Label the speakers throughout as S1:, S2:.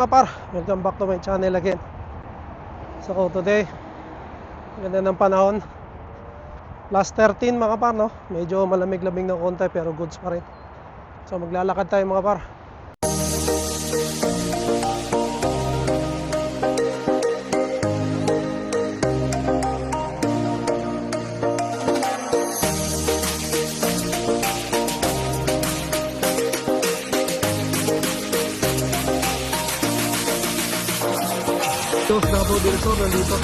S1: Mga par, welcome back to my channel again. So today, ganda ng panahon. Last 13 mga par, no? Medyo malamig-lamig ng konti pero goods pa rin. So maglalakad tayo mga par. Davao del Sur nandito.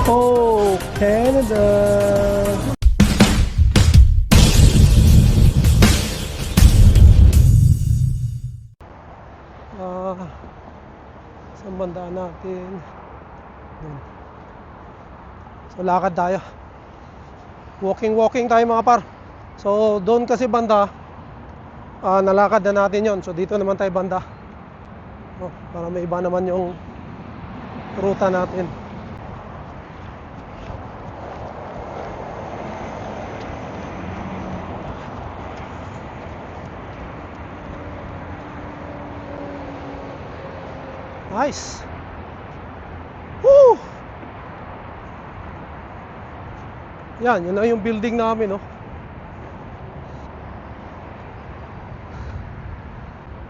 S1: Oh, Canada. Saan banda natin? So lakad tayo. Walking tayo mga par. So doon kasi banda, nalakad na natin yon. So dito naman tayo banda, para may iba naman yung ruta natin. Nice. Woo! Yan, yun na yung building namin, no?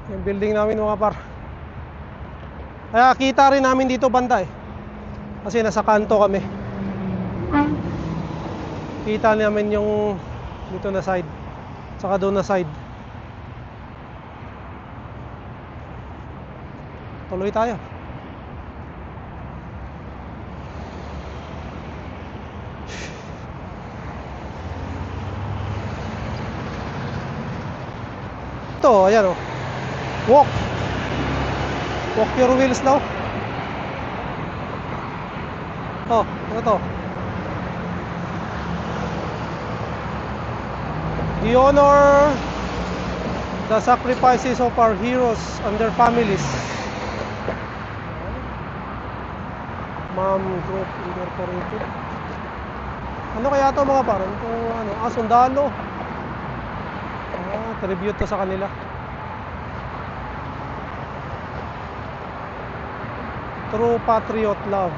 S1: Yung building namin mga par. Kaya kita rin namin dito banda kasi nasa kanto kami. Kita namin yung dito na side, saka doon na side. Tuloy tayo. Ito, ayan walk your wheels daw. Ano to? We honor the sacrifices of our heroes and their families. Ma'am Group Incorporated. Ano kaya to mga par? Sundalo. Tribute to sa kanila. True patriot love.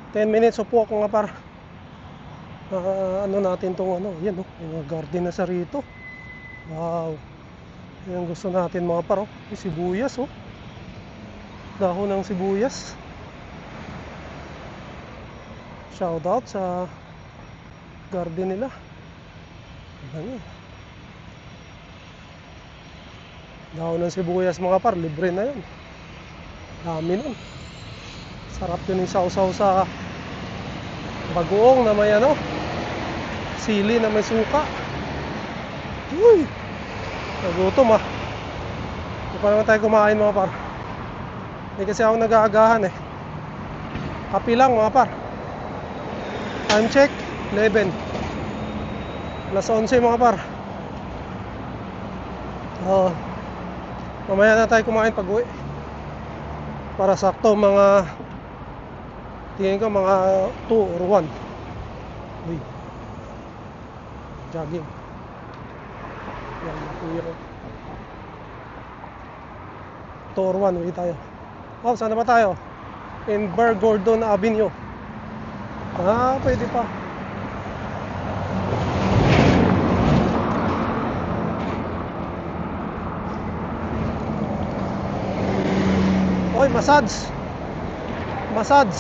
S1: Ten minutes of walk nga par. Ano natin tong yan yung garden na sa rito. Wow. Yan gusto natin mga par. Yung sibuyas dahon ng sibuyas. Shout out sa garden nila. Dahon ng sibuyas mga par, libre na yan. Dami nun. Sarap yun yung sausaw sa bagoong na may sili na may suka. Uy, nagutom Hindi pa naman tayo kumain mga par. Hindi kasi ako nag-aagahan Kapi lang mga par. Time check 11. Alas 11 mga par. Oo. Mamaya na tayo kumain pag uwi. Para sakto mga, tingin ko mga 2 or 1. Uy, jogging. Yan, kuya ko. 2 or 1, uwi tayo. Oh, saan na ba tayo? In Bar Gordon Avenue. Pwede pa. Oy, massage. Massage.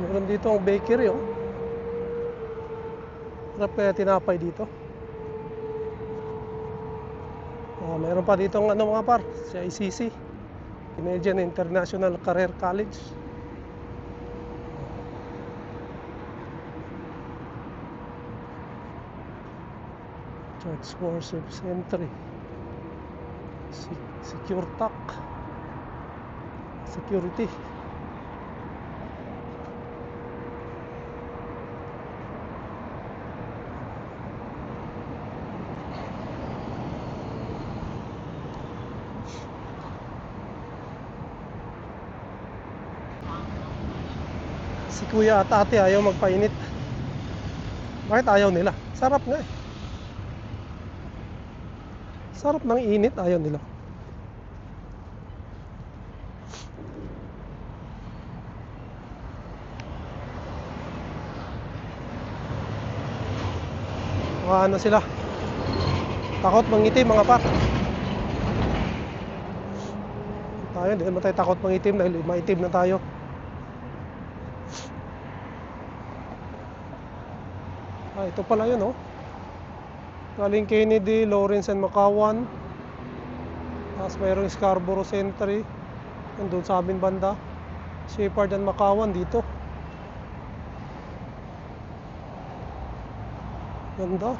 S1: Meron dito ang bakery, oh. Sarap kaya tinapay dito. Meron pa dito ang ano mga par, sa ICC, Canadian International Career College. Church Worship Center. Securitac. Security. Si kuya at ate ayaw magpainit. Bakit ayaw nila? Sarap nga eh. Sarap ng init, ayaw nila. Ano sila? Takot mangitim mga par. Tayo, hindi naman tayo takot mangitim dahil maitim na tayo. Ito pala yun, oh. Galing Kennedy, Lawrence and Makawan. Tapos mayroong Scarborough Century. Nandun sa amin banda. Shepherd and Makawan dito. Ganda.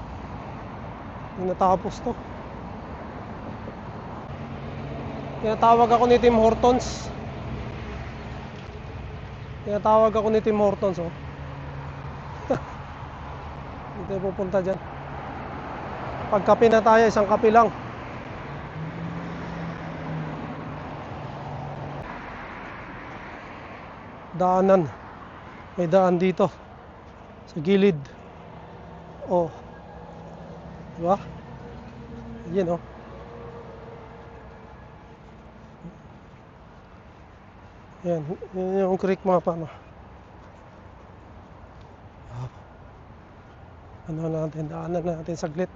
S1: Yung natapos to. Tinatawag ako ni Tim Hortons. Tinatawag ako ni Tim Hortons, oh. Hindi tayo pupunta dyan. Pagkape na tayo, isang kape lang. Daanan. May daan dito. Sa gilid. Oh. Diba? Yan, oh. Yan. Yan yung creek mga paano. Ano natin, daanan natin saglit.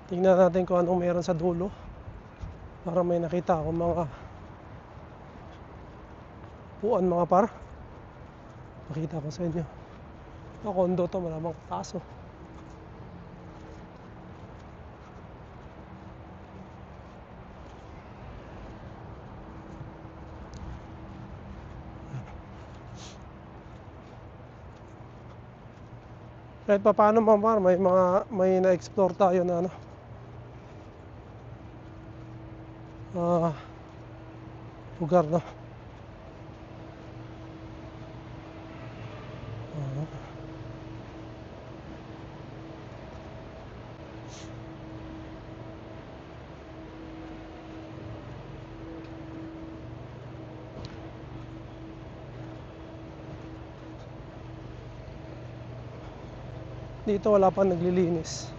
S1: Tingnan natin kung anong meron sa dulo. Para may nakita akong mga puan mga par. Makita ko sa inyo. Kondo to, malamang taso. Kahit pa paano mga par, may na-explore tayo na ano. Lugar, no? Dito wala pa naglilinis.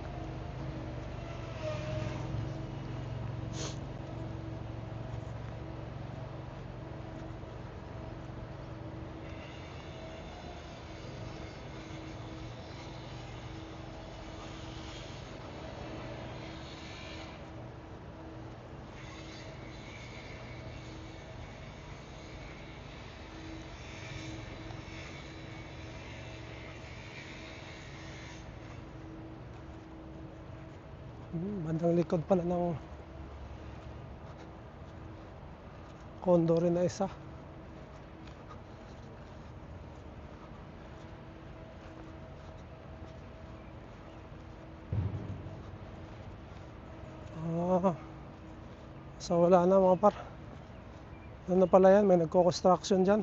S1: Bandang likod pala ng condo rin na isa. So wala na mga par. Ano na pala yan, may nagko-construction dyan.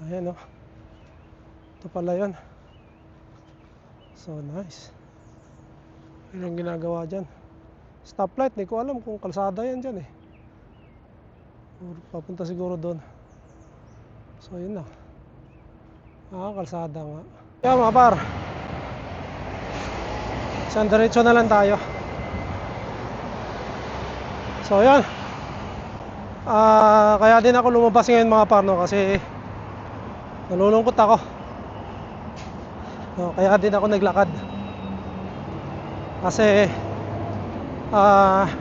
S1: Ayan, oh. Ito pala yun. So nice. Yun yung ginagawa dyan. Stoplight, hindi ko alam kung kalsada yan dyan eh. Papunta siguro doon. So yun na. Kalsada nga. Yan mga par, isang diretso na lang tayo. So yan. Kaya din ako lumabas ngayon mga par, no, kasi nalulungkot ako. No, kaya din ako naglakad. Kasi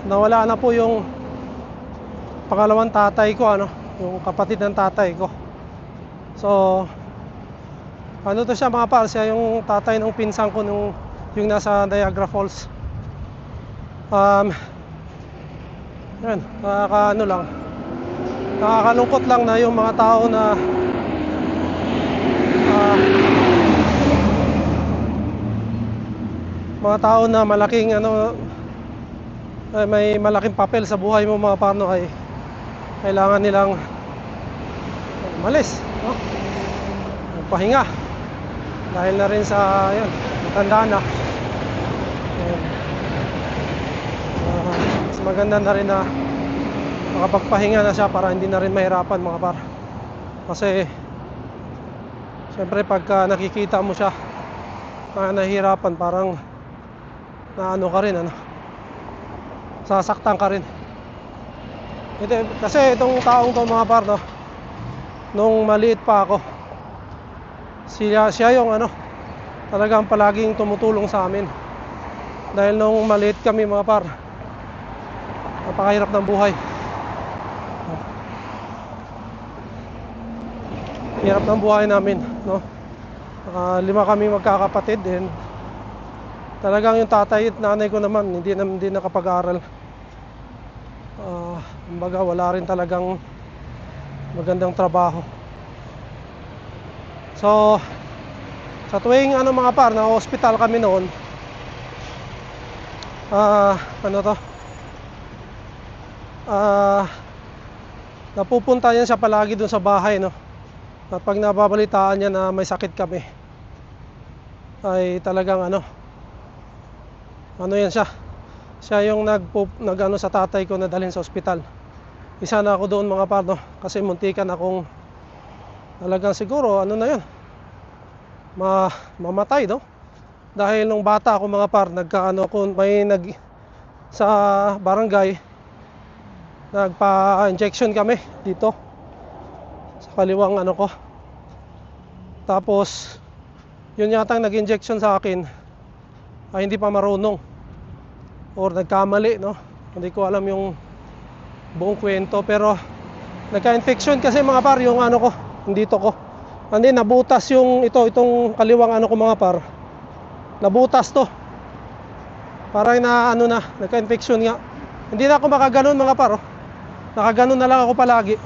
S1: nawala na po yung pangalawang tatay ko, ano, yung kapatid ng tatay ko. So ano to siya mga par, siya yung tatay ng pinsan ko nung yung nasa Niagara Falls. Yan, ano lang, nakakalungkot lang na yung mga tao na malaking ano, may malaking papel sa buhay mo mga par, no, ay kailangan nilang umalis, no? Magpahinga dahil na rin sa yan, matanda na. Mas maganda na rin na makapagpahinga na siya para hindi na rin mahirapan mga par. Kasi siyempre pagka nakikita mo siya nahihirapan, parang naano ka rin, ano, sasaktan ka rin. Kasi itong taong to mga par, no, nung maliit pa ako, siya yung ano, talagang palaging tumutulong sa amin. Dahil nung maliit kami mga par, napakahirap ng buhay. Hirap ng buhay namin, no? 5 kami magkakapatid, and talagang yung tatay at nanay ko naman hindi nakapag-aral. Kumbaga wala rin talagang magandang trabaho. So sa tuwing ano mga par, na hospital kami noon, napupunta yan siya palagi dun sa bahay, no? At pag nababalitaan niya na may sakit kami, ay talagang ano yan siya yung nag-ano sa tatay ko na dalhin sa ospital. Isa na ako doon mga par, no? Kasi muntikan akong talagang siguro ano na yun, mamatay, no? Dahil nung bata ako mga par, sa barangay, nagpa-injection kami dito sa kaliwang ano ko. Tapos yun yatang nag-injection sa akin ay hindi pa marunong or nagkamali, no? Hindi ko alam yung buong kwento, pero nagka-infection kasi mga par yung ano ko, dito ko. Hindi, nabutas yung itong kaliwang ano ko mga par. Nabutas to. Parang nagka-infection nga. Hindi na ako makaganon mga par, oh. Nakaganon na lang ako palagi.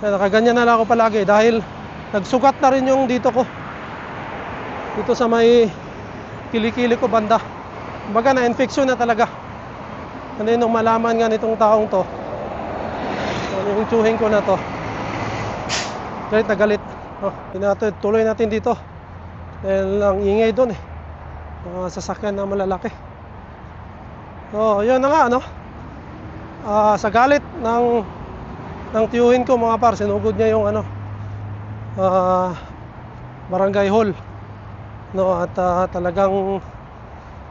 S1: Nakaganyan na lang ako palagi dahil nagsugat na rin yung dito ko. Dito sa may kilikili ko banda. Kumbaga na-infection na talaga. Ano nung malaman nga nitong taong to, yung tsuhin ko na to, galit na galit. Tuloy natin dito dahil ang ingay doon eh, mga sasakyan na malalaki. So yun na nga, ano, sa galit ng tiyuhin ko mga par, sinugod niya yung ano, barangay hall, no, at talagang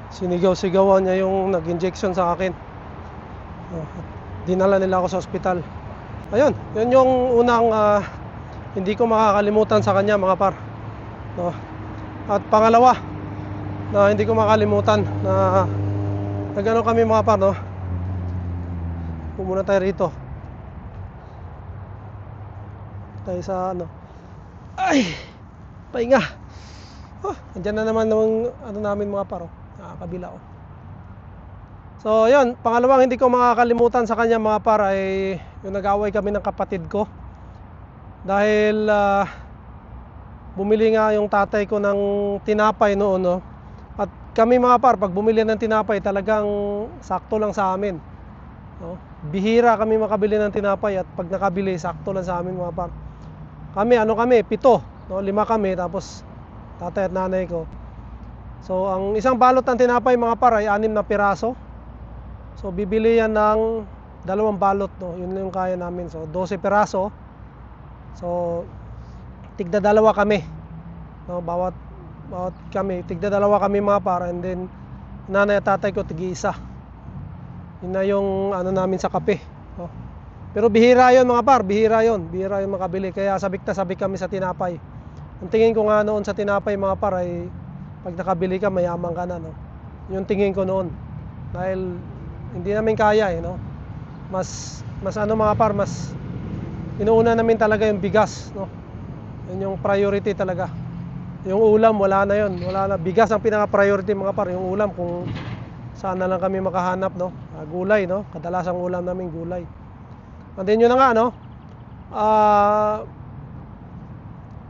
S1: sinigaw-sigawan niya yung nag-injection sa akin. Dinala nila ako sa ospital. Ayun, yun yung unang hindi ko makakalimutan sa kanya mga par, no? At pangalawa na hindi ko makakalimutan na nagano kami mga par, no? Pumunta tayo rito. Tayo sa ano. Ay! Pahinga. Andyan na naman ng ano namin mga par, kabila ko. So yun, pangalawang hindi ko makakalimutan sa kanya mga par ay yung nag-away kami ng kapatid ko. Dahil bumili nga yung tatay ko ng tinapay noon, no? At kami mga par, pag bumili ng tinapay talagang sakto lang sa amin, no? Bihira kami makabili ng tinapay, at pag nakabili sakto lang sa amin mga par. kami, 7, no? 5 kami, tapos tatay at nanay ko. So ang isang balot ng tinapay mga par ay 6 na piraso. So bibili yan ng 2 balot, no? Yun yung kaya namin. So 12 piraso. So tigda 2 kami, no? Bawat kami, tigda 2 kami mga par. And then nanay at tatay ko tig-1. Yun na yung ano namin sa kape, no? Pero bihira yon mga par, bihira yon makabili. Kaya sabik na sabik kami sa tinapay. Ang tingin ko nga noon sa tinapay mga par ay pag nakabili ka mayaman ka na, no? Yung tingin ko noon. Dahil hindi namin kaya no. Mas ano mga par, mas inuuna namin talaga yung bigas, no? Yun yung priority talaga. Yung ulam wala na yon, wala na. Bigas ang pinaka-priority mga par. Yung ulam kung saan na lang kami makahanap, no? Gulay, no? Kadalasang ulam namin gulay. And then yun na nga, no?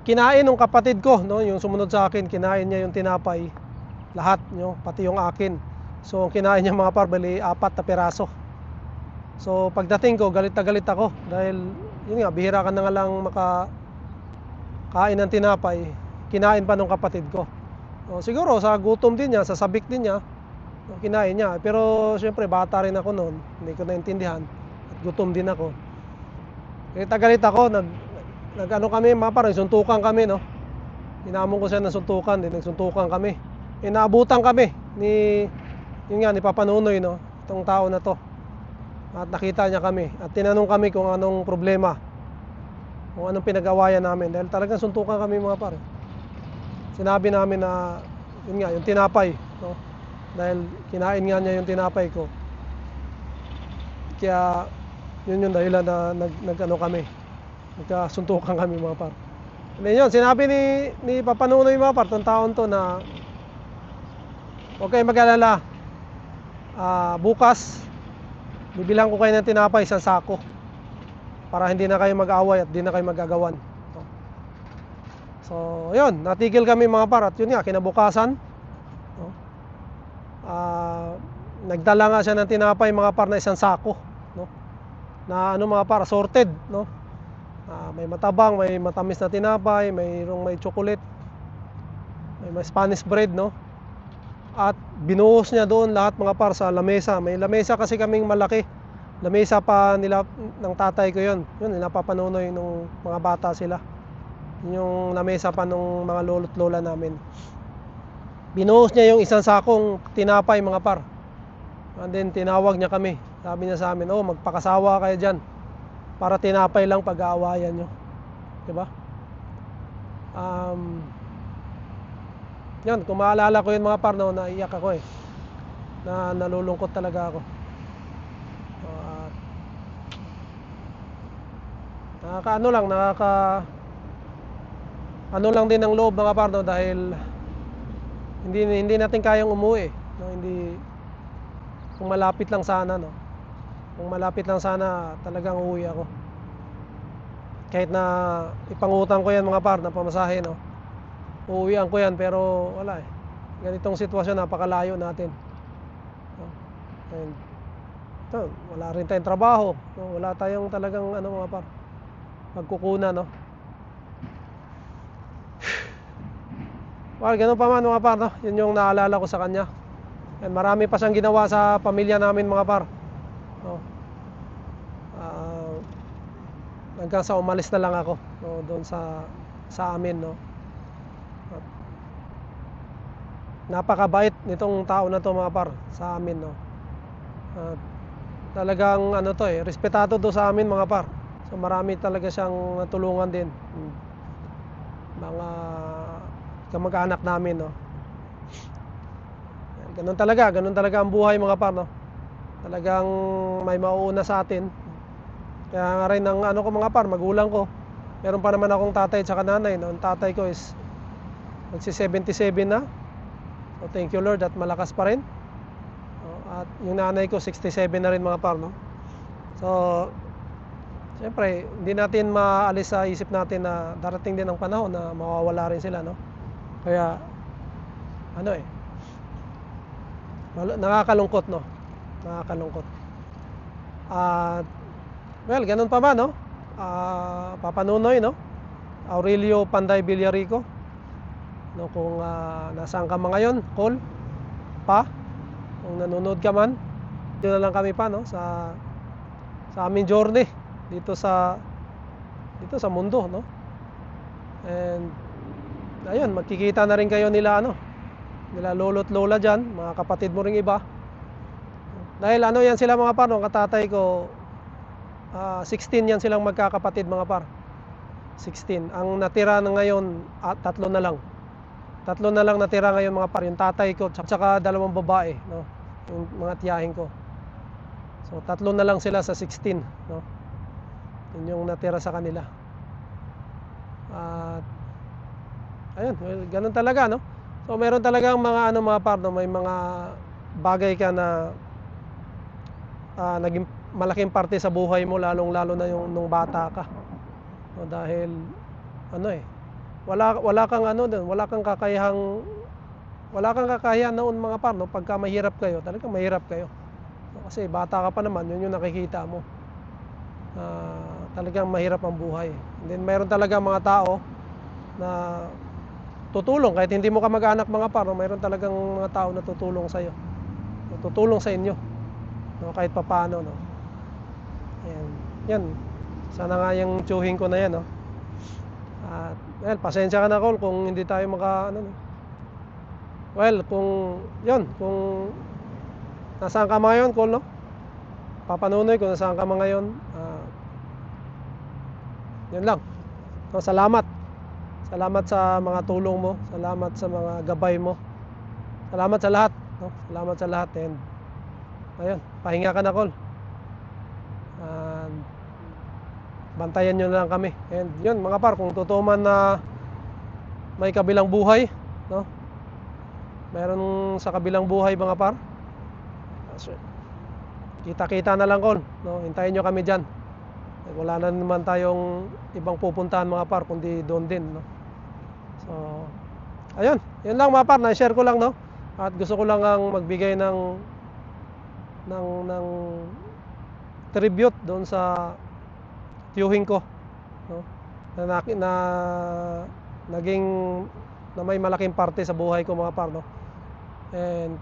S1: Kinain ng kapatid ko, no? Yung sumunod sa akin, kinain niya yung tinapay. Lahat, no? Pati yung akin. So kinain niya mga par, bali 4 na piraso. So pagdating ko, galit na galit ako. Dahil, yun nga, bihira ka na nga lang makakain ng tinapay. Kinain pa ng kapatid ko. So, siguro sa gutom din niya, sa sabik din niya, kinain niya. Pero syempre bata rin ako noon, hindi ko naintindihan. At gutom din ako. Galit ako, nag-ano kami, parang suntukan kami, no? Inamon ko siya ng suntukan, din nagsuntukan kami. Inaabutan kami ni Papa Nunoy, no? Itong tao na to. At nakita niya kami at tinanong kami kung anong problema. Kung anong pinag-awayan namin dahil talagang suntukan kami mga pare. Sinabi namin na yun nga, yung tinapay, no? Dahil kinain nga niya yung tinapay ko. Kaya yun yung dahilan na nag-ano kami. Nagkasuntukan kami mga par. And yun, sinabi ni Papa Nunoy mga par, tong taon to na okay, mag-alala. Bukas bibilang ko kayo ng tinapay 1 sako para hindi na kayo mag-away at hindi na kayo magagawan. So, yun, natigil kami mga par. At yun nga, kinabukasan, no? Nagdala nga siya ng tinapay mga par na 1 sako, no? Na ano mga par, sorted, no? May matabang, may matamis na tinapay, may chocolate, may Spanish bread, no? At binuhos niya doon lahat mga par sa lamesa. May lamesa kasi kaming malaki. Lamesa pa nila ng tatay ko yun. Yun, napapanunoy nung mga bata sila. Yung lamesa pa nung mga lolo't lola namin. Binuhos niya yung 1 sakong tinapay mga par. And then tinawag niya kami. Sabi niya sa amin, oh, magpakasawa kayo dyan. Para tinapay lang pag-aawayan nyo. Diba? Yan, kung maalala ko yun mga par, no, naiyak ako na nalulungkot talaga ako. Ano lang din ang loob mga par, no, dahil hindi natin kayang umuwi, no, hindi, kung malapit lang sana, no. Kung malapit lang sana, talagang uuwi ako. Kahit na ipangutang ko yan mga par na pamasahe, no. Uuwian ko yan, pero wala ganitong sitwasyon, napakalayo natin, no? And wala rin tayong trabaho, no? Wala tayong talagang ano mga par, pagkukunan, no. Well, ganun pa man mga par, no? Yun yung naalala ko sa kanya. And marami pa siyang ginawa sa pamilya namin mga par, no? Hanggang sa umalis na lang ako, no, doon sa amin, no. At napakabait nitong tao na to mga par sa amin, no. At talagang ano to respetado to sa amin mga par. So marami talaga siyang natulungan din, mga kamag-anak namin, no. Ganun talaga ang buhay mga par, no. Talagang may mauuna sa atin. Kaya nga rin ng ano ko mga par, magulang ko, meron pa naman akong tatay at saka nanay, no. Ang tatay ko is magsi-77 na. So thank you Lord at malakas pa rin. At yung nanay ko 67 na rin mga par, no. So siyempre hindi natin maalis sa isip natin na darating din ang panahon na mawawala rin sila, no. Kaya ano nakakalungkot, no. Nakakalungkot. At well, ganun pa ba, no? Papa Nunoy, no? Aurelio Panday Villarico. No, kung nasaan ka man ngayon, call pa. Kung nanonood ka man, dito na lang kami pa, no, sa aming journey dito sa mundo, no. And ayun, magkikita na rin kayo nila nila lolo't lola diyan, mga kapatid mo ring iba. Dahil yan sila mga par, no, katatay ko 16 yan silang magkakapatid mga par. 16. Ang natira na ngayon tatlo na lang. Tatlo na lang natira ngayon mga par, yung tatay ko tsaka dalawang babae, no, yung mga tiyahin ko. So tatlo na lang sila sa 16, no. Yun yung natira sa kanila. At ayun, ganun talaga, no. So meron talagang mga mga par, no, may mga bagay ka na naging malaking parte sa buhay mo, lalong-lalo na yung nung bata ka. No, dahil wala kang wala kang kakayahan noon mga par, no, pagka mahirap kayo, talagang mahirap kayo. No, kasi bata ka pa naman, yun yung nakikita mo. Talagang mahirap ang buhay. And then mayroon talaga mga tao na tutulong kahit hindi mo ka mag-anak mga par, no, mayroon talagang mga tao na tutulong sa iyo. Tutulong sa inyo. No, kahit papaano, no. Yan. Sana nga yung tsuhin ko na yan, no. At well, pasensya ka na call kung hindi tayo no. Well, kung nasaan ka ngayon call, no. Papanunoy kung nasaan ka ngayon. Yan lang. No, salamat. Salamat sa mga tulong mo, salamat sa mga gabay mo. Salamat sa lahat, no. Salamat sa lahat. And ayun, pahinga ka na call. Bantayan nyo na lang kami. And yun mga par, kung totoo man na may kabilang buhay, no, meron sa kabilang buhay mga par, kita-kita na lang call, no. Hintayin nyo kami dyan. Wala na naman tayong ibang pupuntahan mga par, kundi doon din, no. So ayun, yun lang mga par, na-share ko lang, no. At gusto ko lang ang magbigay ng tribute doon sa tiyuhin ko, no, na may malaking parte sa buhay ko mga par, no. And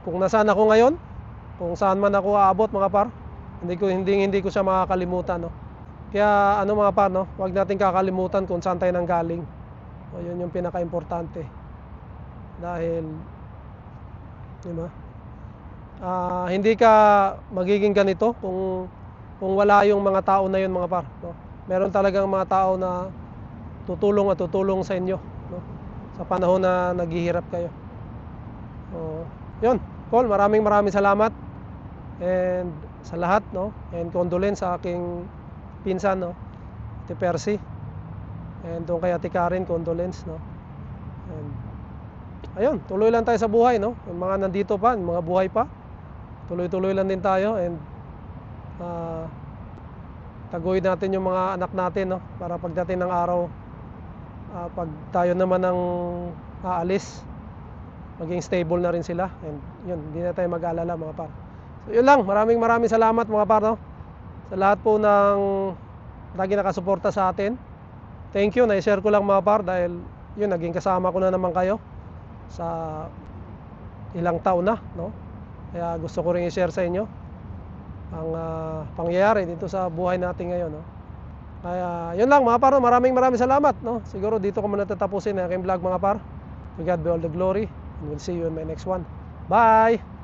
S1: kung nasaan ako ngayon, kung saan man ako aabot mga par, hindi ko siya makakalimutan, no. Kaya mga par, no, huwag natin kakalimutan kung saan tayo nanggaling. O, yun yung pinaka-importante. Dahil hindi ka magiging ganito kung wala yung mga tao na yun mga par, no? Meron talagang mga tao na tutulong sa inyo, no, sa panahon na naghihirap kayo. So yun, Col, maraming salamat. And sa lahat, no, and condolence sa aking pinsan, no, Ate Percy. And doon kay Ate Karen, condolence, no. And ayun, tuloy lang tayo sa buhay, no. Yung mga nandito pa, yung mga buhay pa, tuloy-tuloy lang din tayo. And taguyod natin yung mga anak natin, no, para pagdating ng araw, pag tayo naman ang aalis, maging stable na rin sila. And yun, hindi na tayo mag-alala mga par. So yun lang, maraming salamat mga par, no, sa lahat po ng lagi nakasuporta sa atin. Thank you, na-share ko lang mga par, dahil yun, naging kasama ko na naman kayo sa ilang taon na, no. Kaya gusto ko rin i-share sa inyo ang pangyayari dito sa buhay natin ngayon, no. Kaya yun lang mga par, maraming salamat, no. Siguro dito ko muna tatapusin ang aking vlog mga par. To God be all the glory, and we'll see you in my next one. Bye!